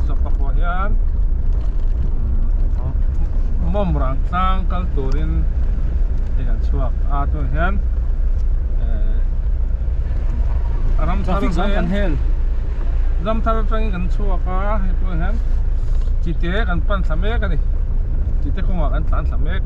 sa pakwa yan mom rang sang kal turin yan suak ato yan ram traffic jam kan hel ram thar tang kan suak ka ito yan chite kan pan same kan ni chite ko kan tan same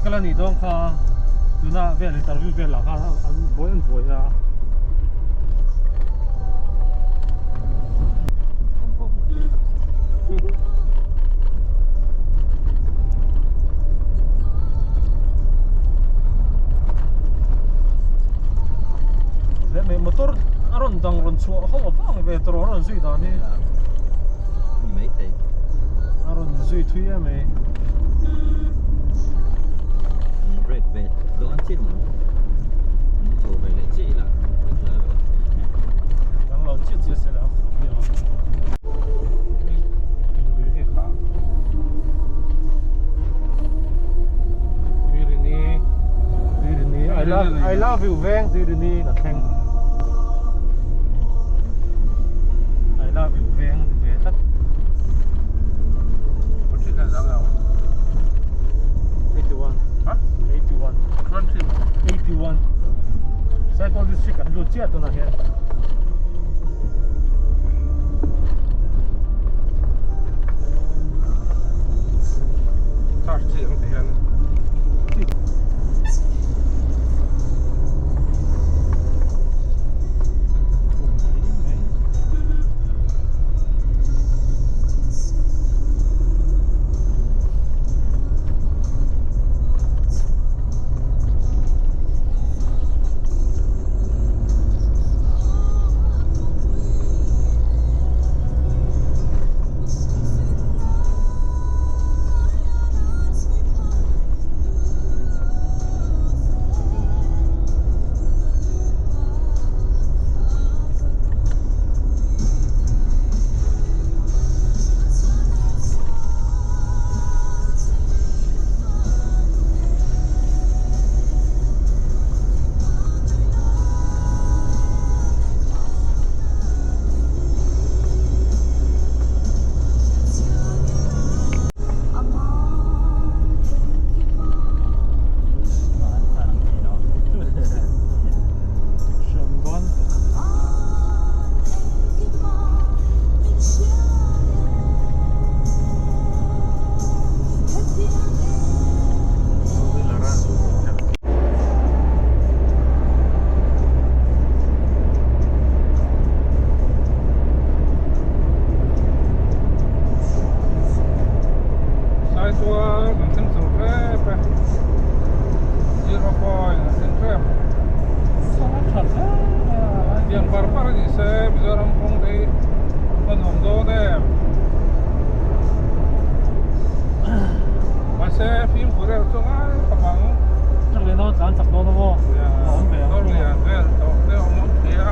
kala ni dong kha tuna ve interview ve la kha an boy ya le me motor aron dang ron chu ho fa ve tro ron zui da ni mấy tỷ aron zui thui ya me red về đồ ăn chín chủ về lấy chị là然后直接是了，I love you Vang từ đi là thanh I love you Vang về tất có chuyện là sao nào district กันรูเจียตัวนั้นเห็น ชาร์จเสียงเสียงสายตัวหนึ่งเส้นสุดแรกไปยืดรอบอยหนึ่งเส้นแรก yang par-par ni saya bisa rampung di Penhondo deh. Masih film Korea tu kan, kemang. จักเลยเนาะการจับโดนนะพ่อ Ya, หอมแบบ kalau lihat dia, tahu dia omong dia.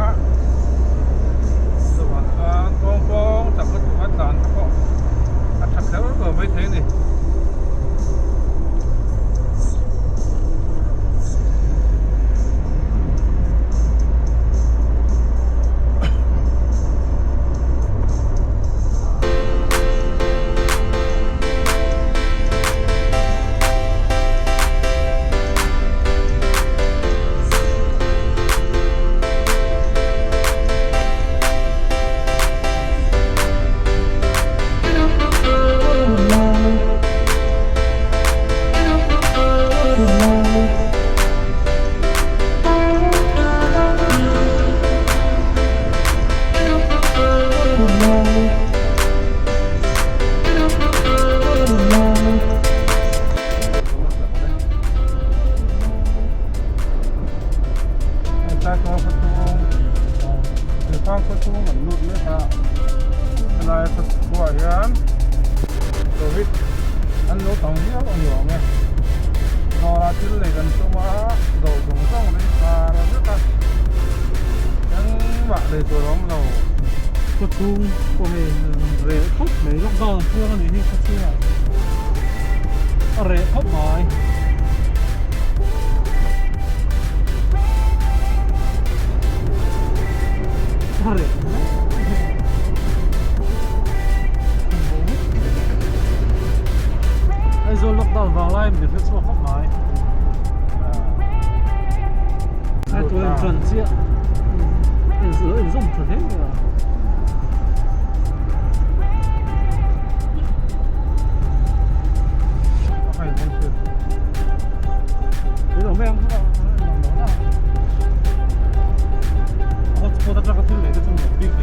Sebenarnya tompong, cakap cuma dan kok. Acak dia tu baik ni. Saya tuan petung, depan petung menurut mereka, selain perkuaian, Covid, anu tangnya orangnya, orang cilik kan cuma dong di sana juga, yang mak dari orangเรา ประตูโอ้ยเรทเขาไม่ล็อกดาวน์เพื่อกันนี่เขาเชื่อเรทเขาหมายเรทไอ้โซนล็อกดาวน์วางไล่มันเป็นส่วนเขาหมายไอ้ตัวเองเชื่อไอ้เสือไอ้ส้มเท่เนี่ย Apa yang maksud? 이거 매형 그거 너나 보다 작아 틀래 이거 좀 비게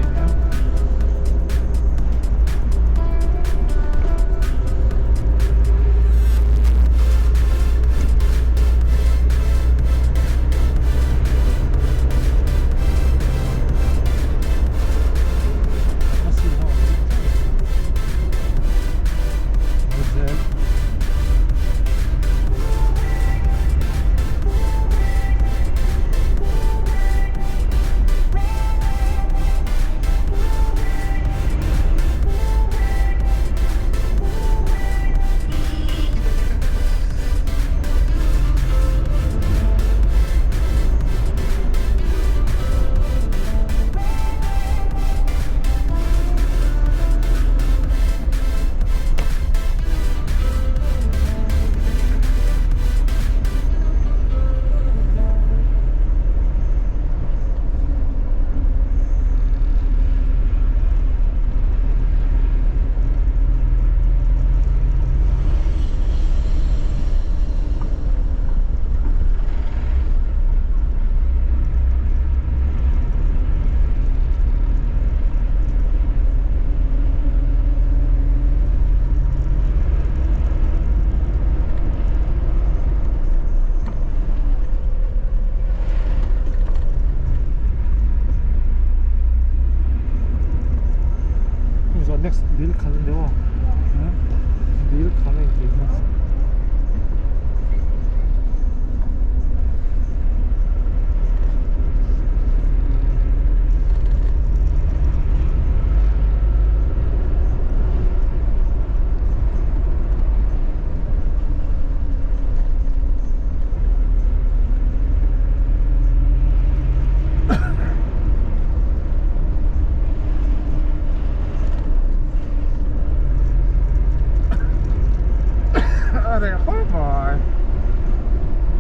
đây khó mỏi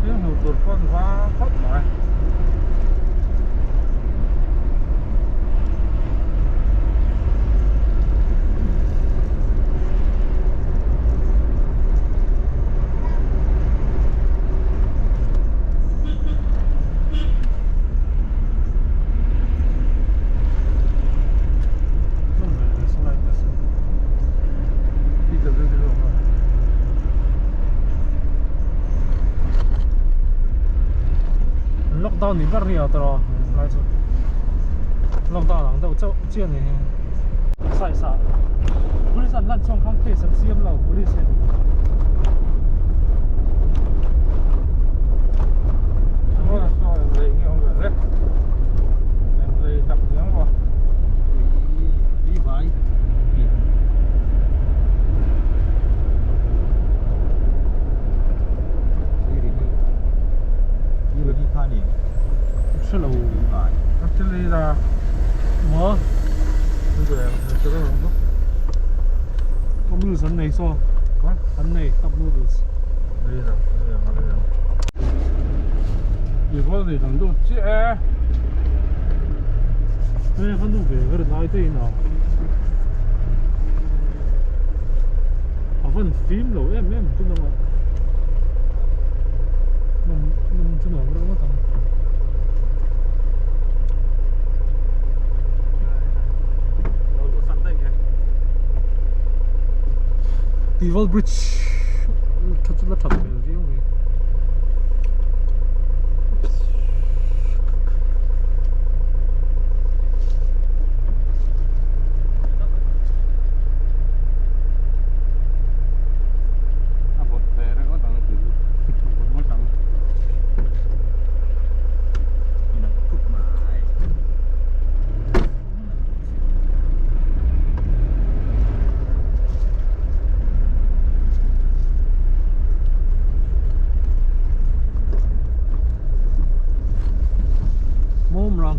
những hữu tuột con quá khó mỏi lockdown ni bar ria tro lai chu lockdown ang dau chau chian ni sai sa police an lan chong khang phe san siam lo police số là số lấy cái ông người đấy em lấy tập tiếng vào đi vai đi đi khai nè是了 vai actually là mo bây giờ tôi đang làm có mưa sân này so quá sân này tập noodles đây là如果你能夠接，哎很多別個來對呢啊份 film 咯真的嗎真的我等Devil Bridge thật là thật nhiều gì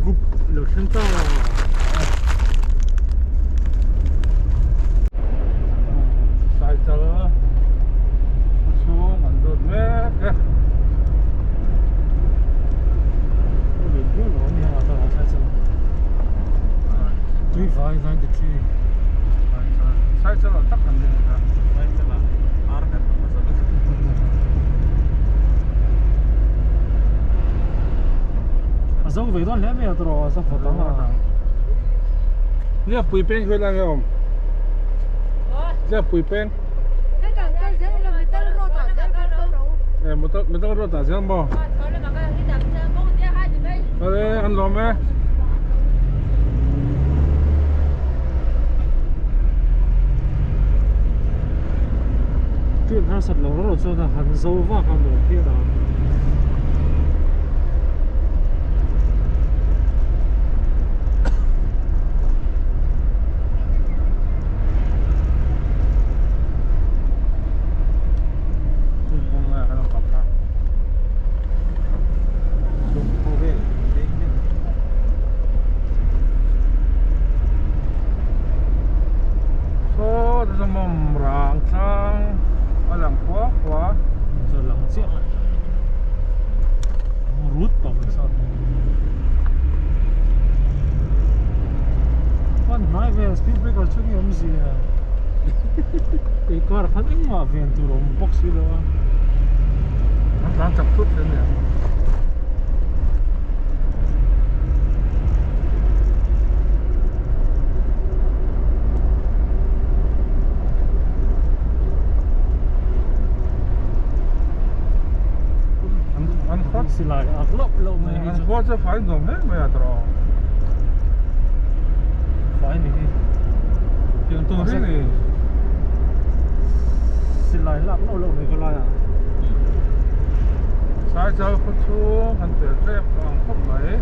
group lo senta sai chalo xuống ăn đốt mẹ kìa mình cứ nói như là tao sai chalo 3593 sai chalo chắc hẳn đi rồi sai chalo ar kan dấu về đó lẽ mẹ rồi sao phải tao mà liệp bụi pen khơi là không liệp bụi pen mình tao rota xem bò đây ăn lò mẹ chuyện hắn sạch lâu rồi cho là hắn dấu vào hàng đầu kia đó speed breaker chung yum gì à cái car phát ứng mà viên từ rồi box gì đó nó đang chập chút thế này anh khoát xì lại lốc lâu mày anh khoát sẽ phải dùng hết bây giờ rồi phải này chuyện tôi thế này xin lại lắc lâu lâu này có lại à sai cho con chú hắn tuyệt đẹp bằng khóc mấy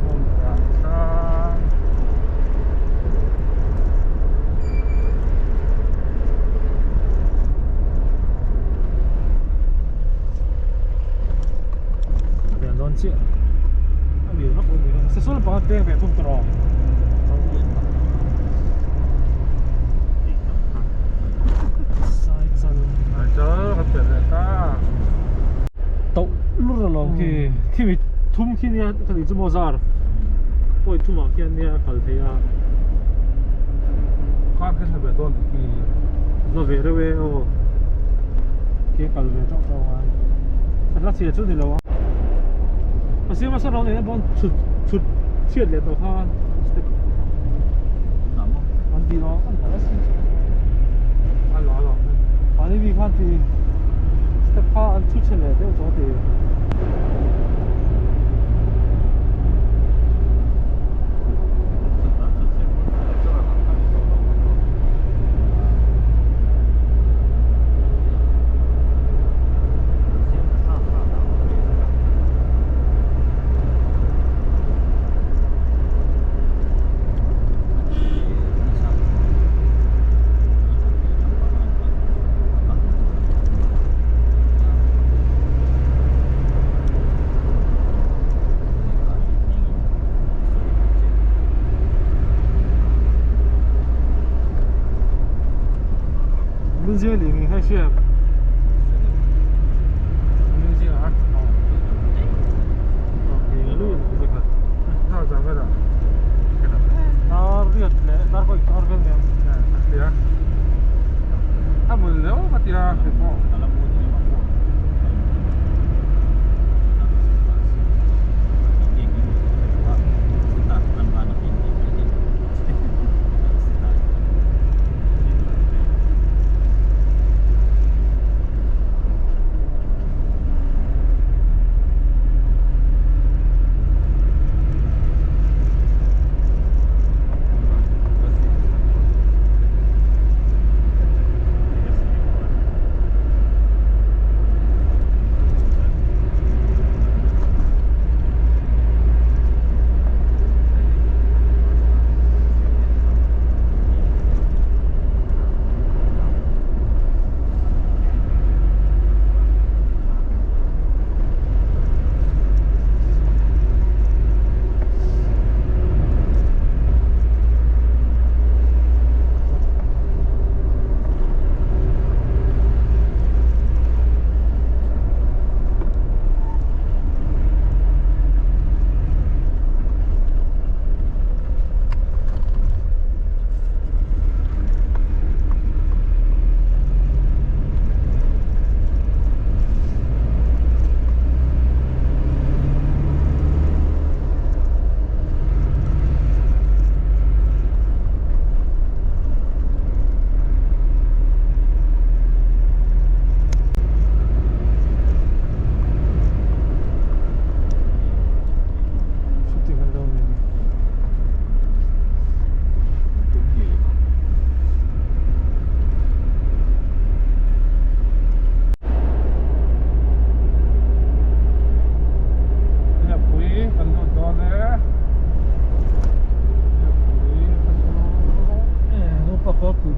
môn cảm ta để đón chuyện anh điều nó cũng sẽ số là bao tiền về không trò khi mình thum khi nia cái gì cũng mozar bôi thum à khi nia khẩn thấy à ข้ามขึ้นทะเบียนต้นที่ nó về rồi về ô kia khẩn về trong tàu à thật là chia chút thì lâu á mà xem mà sao đâu này bọn chụt chia liền tàu ha Nằm không? anh đi nó anh phải là xin อันร้อนหรอ anh đi quan thì step ha anh chút chia liền đều cho thì mình chơi liền hay xem นี่จริงเหรอ ลื่นไปกัน ถ้าจำไม่ได้ nó riết lẽ nó có nó bên này เดี๋ยวถ้ามึงแล้วมาตีละเห็นป่ะ Dalam boot ni mampu. Ini start anak ini. Start.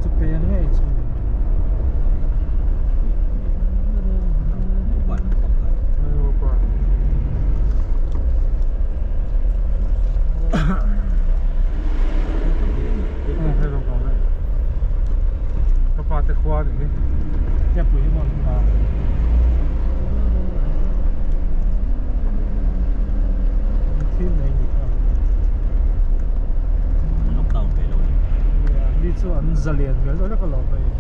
จะเป็นยังไงจริง Buat pakai. ไม่รู้ก่อนให้ลงตรงนี้ก็ปาตะควาอย่างนี้ จะปุ๋ยหมดอ่ะที่ไหนดีครับ Lock downไปแล้วนี่ นี่ส่วนจะเรียนกันแล้วก็เราไป นี่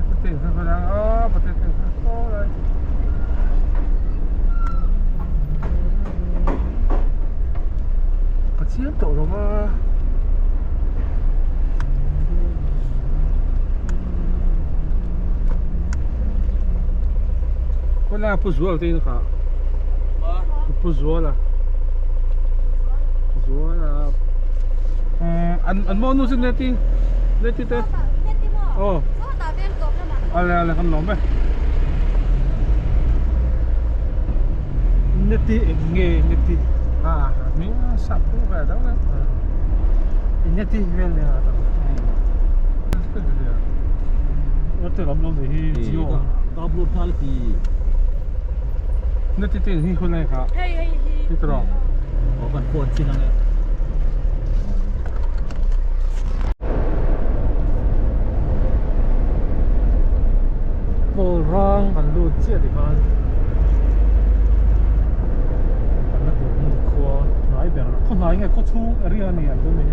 ประเทศข้างล่างอ๋อประเทศข้างล่างโอ้เลยประเทศโตลงมาคนละ不做了，这一下，不做了，不做了。อันโมนูสิเนติเนติเตโอ้อะไรขนมไหม netti enge netti มีสับผู้แบบนั้นนะ netti vel ne ata otte ramlo ne hi jio kablo thal ti เนติเตที่คนไหนครับที่ตรอง oh kan phone sin ang bol rang kan lu chia di kan lại bèn con lại nghe có chung area này anh cũng này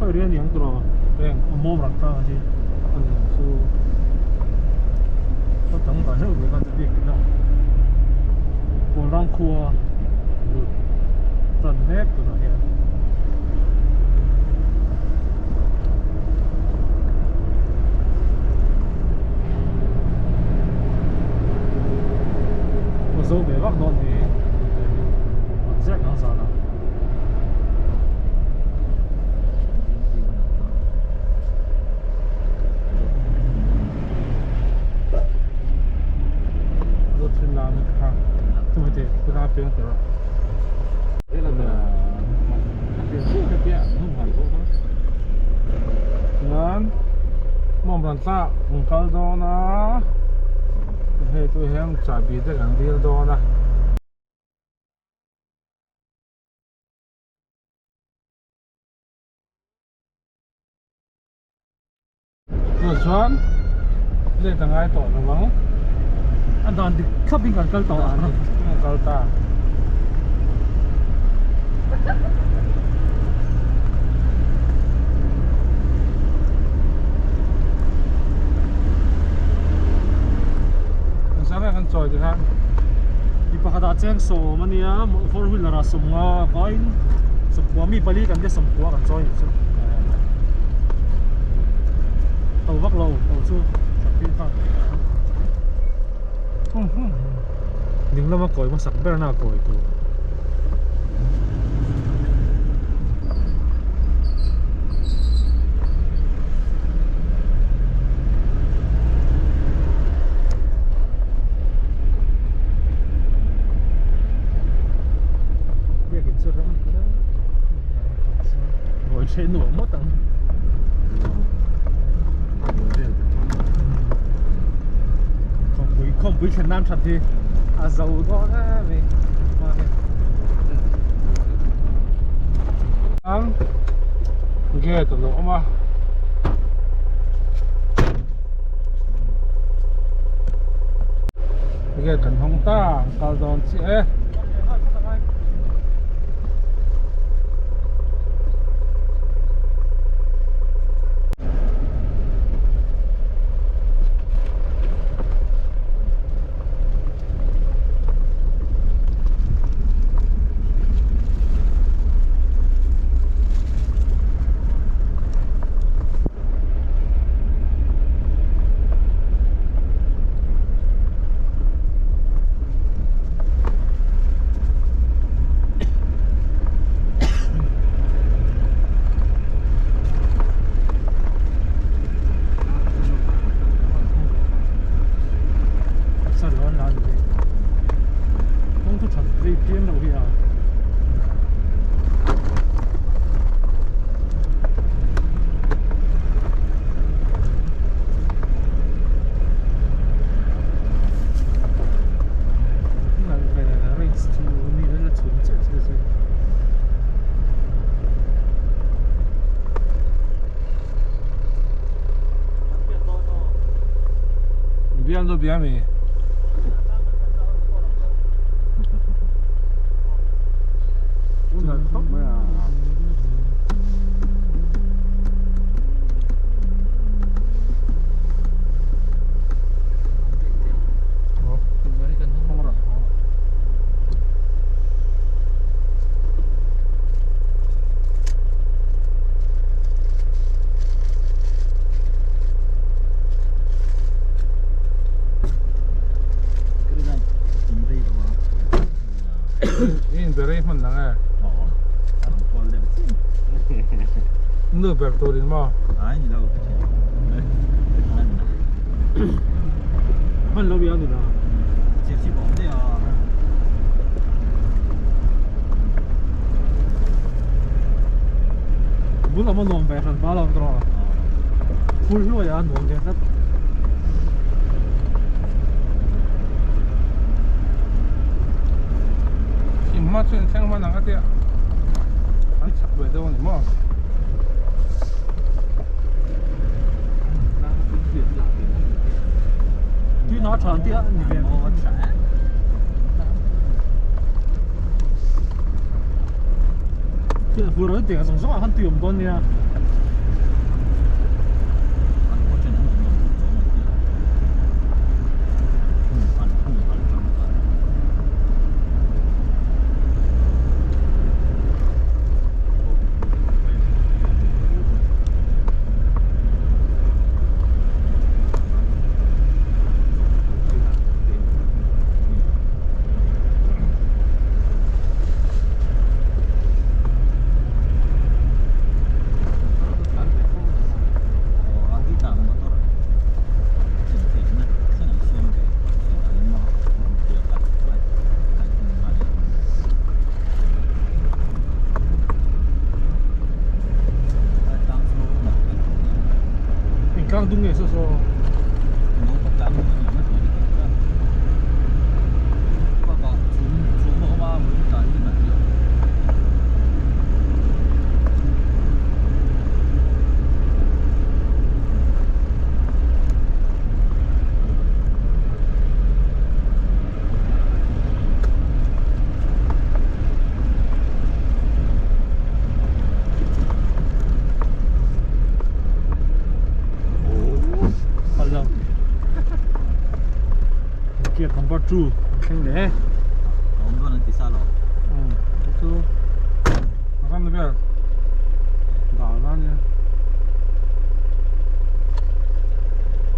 có area này anh tôi Bên mua một ta gì anh su có tầng cả hết người ta biết cái nào phố răng cua tận nét của nó hiện một số bé bác non thì một rác ngang sao nào rốt trên làm cái hàng tôi thấy tôi đã biến rồi đây là cái bia không hoàn cố đó ngon mong rằng ta không cao đó na hay tôi hem trả bị cái hàng deal đó na rồi chọn lên tầng ai tổ nó vắng anh đang đi khắp bên cạnh tàu à nó cao ta sáng nay ăn trội thì khác đi bắt đầu chén sổ mà nia four wheeler là sum nga coi sum qua mi bali kan dia sum qua kan choi chứ tàu vác lâu tàu su pin pha nhưng lama coi mà sắc bera na coi tu ngồi trên nổ mất tầng không quý Việt Nam thật thì giàu đó về ăn ghê tụi nó mà ghê cần không ta cao đòn chị ấy bien mi in beri man lang eh Parang Paul Davidson. nu ber turin mo Ay, nilaw ko siya. han lâu bia nữa Sexy bóng đấy à. muốn làm món ngon về thành ba làm rồi full luôn ya ngon thế rất imma chen chang ma nang atia an chak be do ni mo tuy nó tròn tía như vậy Ồ, trẻ. Kia vừa rồi tiền sống sống ăn tiêu một con nha. Dung nghệ so kia combat true khang để ông có nanti salah itu makan lebih dalan ya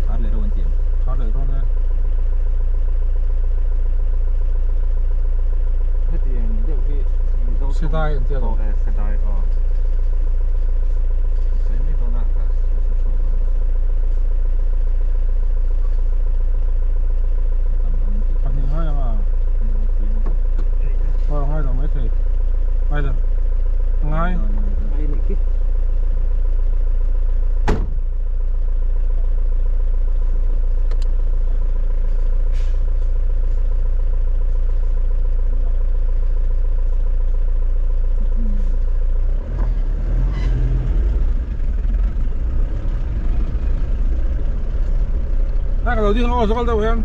khá là đâu anh chị khá để thôi nè hết tiền điều khi xe đai anh tiền rồi xe đai xe này đâu nè cả anh nhìn ngay mà ngay rồi mấy thì ngay rồi ngay ngay lại kít Nah, kalau di sana soal tahu yang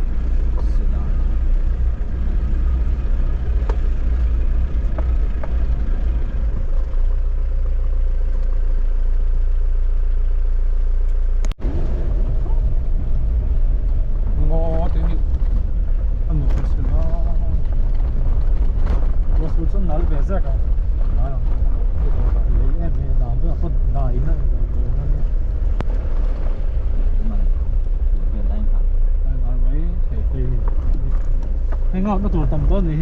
ngot ini anu sila bos bulsan nal beza ka ah le em na do apot na ina hay ngọc nó tụt tầm tốt gì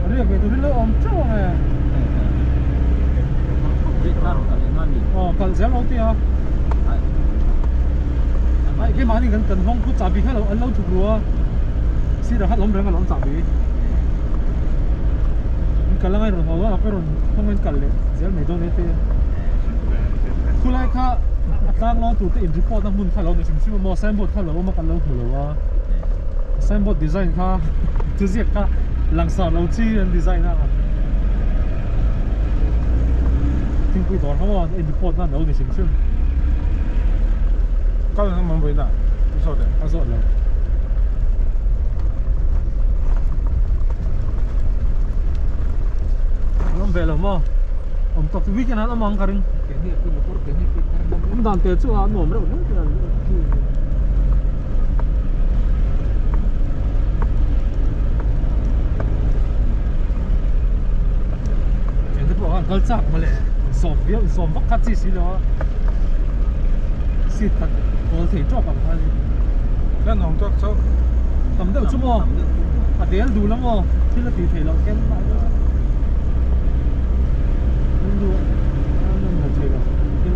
đây về tụi nó ôm trâu này cần xem lâu tiền cái máy này cần phong cứ chả bị hết lâu lâu chụp lúa xí là hết lắm rồi mà lắm chả bị cần là ngay rồi họ là cái rồi không nên cầnเลยเดี๋ยวไม่ต้องเนี่ยคือไรค่ะตั้งเราตัวที่อินรีพอร์ตนั่งมุนข้าเราในสิ่งที่มันมอเซนบอร์ดข้าเรามากันเราหัวเราว่าเซนบอร์ดดีไซน์ค่ะตัวเสียค่ะหลังสารเราที่ดีไซน์นะครับทิ้งไปต่อเขาว่าอินรีพอร์ตนั่นเราในสิ่งที่ kalau yang membina, bisa deh. เขาสอนเราน้ำเบลล์มั้งผมตกวิกนั้นเรามองกัน cái này cái motor cái này cái carbonผมดันเตะชั่วหนุ่มแล้วผมเนี่ยเห็นที่บอกว่าเขาจับมาเลยสอบเยอะสอบวัคซีนสิแล้วสิตัดตัวเสียจอบกับเขา Kan orang tu so ทำได้ชั่วโมงเดี๋ยวดูแล้วมั้งที่เราตีเทเราแก้ไม่ได้ดูนั่นมันเทเราที่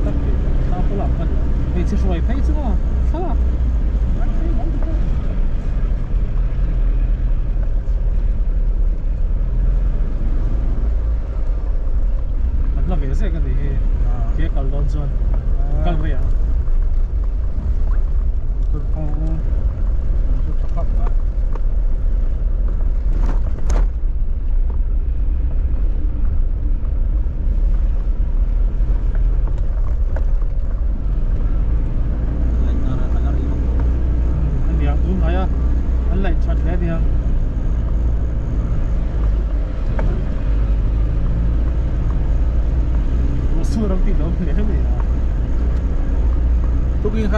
ตัดเทตาฝรั่งมันไม่ใช่ช่วยเพย์ใช่ไหมฝรั่งมันเราเวสกันดิเกี่ยวกับลอนซอนกันไปอ่ะ tu cakap lah.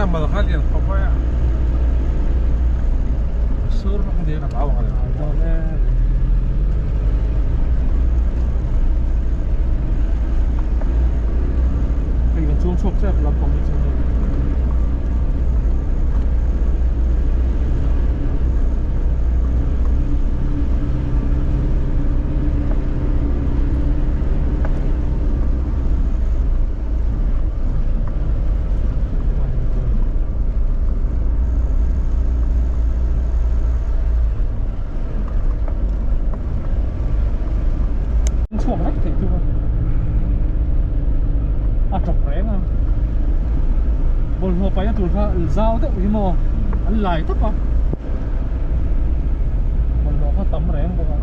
ข้ามมาข้าเรียนเขาไว้อะซื้อรถเดียวกับเราอะไร ตอนแรกไอ้กันช่วงชกแซ่บรับของจริงๆ ช่วงนักเตะทุกคนจบแรงอ่ะบนหัวไปตัวเขาเจ้าเตะวิโมอันไหลทับปะบนหัวเขาตั้มแรงบ่กัน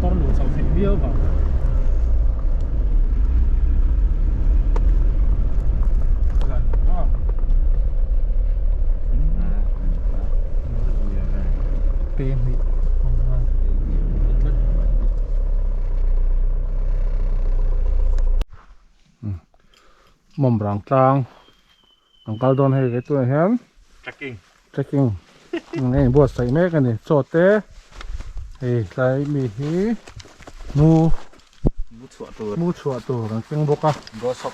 ตอนหลุดเสาเสียเบี้ยวป่ะเปลี่ยนดิ มอมรังกลางอังกาลโดนให้ตัวเห็น trekking นี่บวชใส่แม่กันนี่โซเต้เฮ้ยใส่มีฮีมู Mút sụa tụt. มูชัวตัวรังเก่งบกอะ Gó sọc.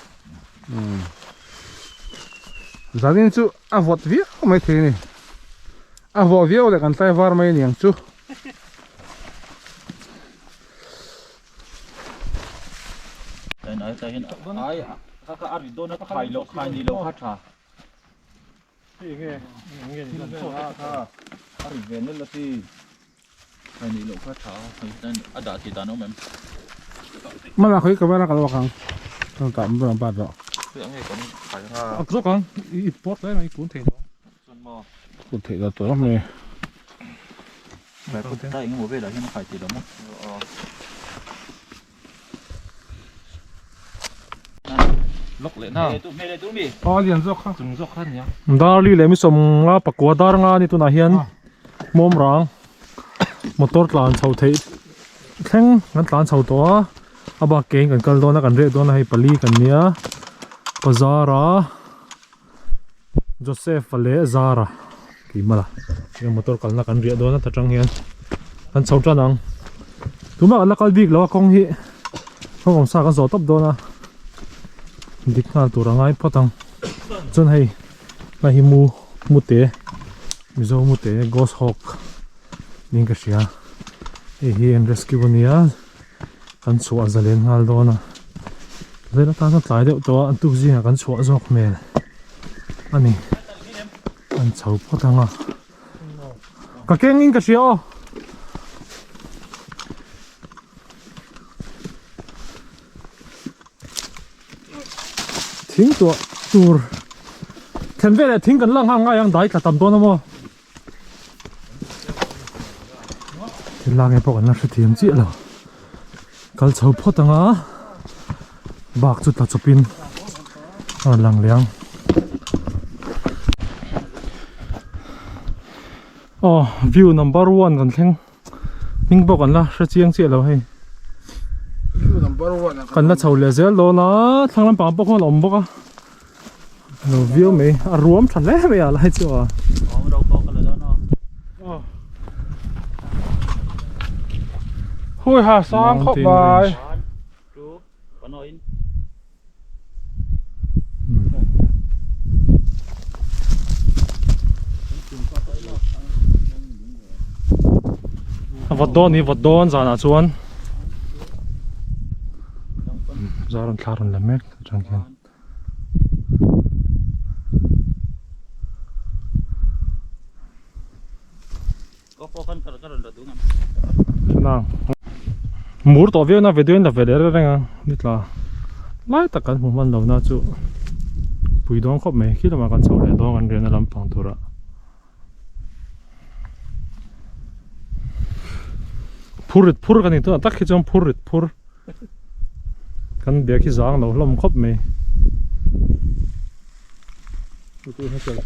Giờ đến chú à vọt viết mấy thế này à vọt viết lại còn tay var mấy niềng chú Đây nói cho hiện ai các ăn thì tôi nó khai lộ khai đi lộ phát trà. นี่ไงนี่ไง Thì về ha ha. Ăn thì về nên là thì khai đi lộ phát trà. Thì nên ăn đã thì ta nó mềm. มันละคุยกับว่าเรากันว่ากังต้องตามเรื่องบ้านเรา Thì anh ấy còn khai ha. อ่ะก็กันอีปอดเลยนะอีปุ่นเถียง Xuân mò. กูเทเราตัวนี้ Về con tay anh ngồi về là hiện khai thì đó mất.ล็อกเลยนะ Mẹ đây tụi mì. อ๋อเรียนจบครับ จึงจอกขันเนี่ย ดาลีเลยมิสมงาปะกัวดารงานี่ตัวไหนเฮียนมอมรังมอเตอร์ลานชาวไทยแข่งงั้นลานชาวตัวอาบาเก่งกันกันโดนกันเรียกโดนให้ปลีกันเนี่ยปะซาร่าโจเซฟฟาเลซาร่ากี่มาละยังมอเตอร์กันกันเรียกโดนนะทัจังเฮียนกันชาวจันนังทุกมากันละกันบิ๊กแล้วคงฮีเขาของสากันสอตบโดนนะดิกงานตัวร่างไงพอตังจนให้มาหิมูเตะมิโซมูเตะกอสฮอกนี่ก็เสียเฮียนเรสคิวเนี่ยกันชัวจะเล่นงานโดนนะเลยแล้วตาต้องตายเดี๋ยวตัวอันตุกจีกันชัวจอกเมลอันนี้อันเฉาพอตังอ่ะก็เก่งอิงก็เสียทิ้งตัวเทนเวลทิ้งกันล่างห่างง่ายยังได้กระตำตัวนะมั้งที่ล่างไอ้พวกนั้น是ทีมจีเหรอกัลเฉาพอตังอ่ะบากจุดตัดจบินหลังเลี้ยงอ๋อวิว number 1กันแข่งมิงบอกกันละ是เจียงจีเหรอให้กันละเฉาเหลือเสียโลนะทางนั้นป่าพวกคนอมบอกอ่ะเราวิวไม่รวมฉันแล้วไม่อะไรจ้ะ Có đâu có cái đó nó. หุยหาสร้างเข้าไป Chú có nói. วัดโดนนี่วัดโดนจานาชวนจารันคารันละเมกจังเกน Có phô khăn cái là đúng không? ชนะหมูตัวเวียนะเวเดือนละเวเดอร์อะไรเงี้ยนี่ละไล่ตะกันผมมันเราน่าจะปุยดองครบไหมคิดว่ากันเฉาเลยดองกันเรียนในลำพังตัวละพูดกันนี่ตัวตักขี้จอมพูดกันเดี๋ยวขี้จางเราลมครบไหมตัวให้เกิด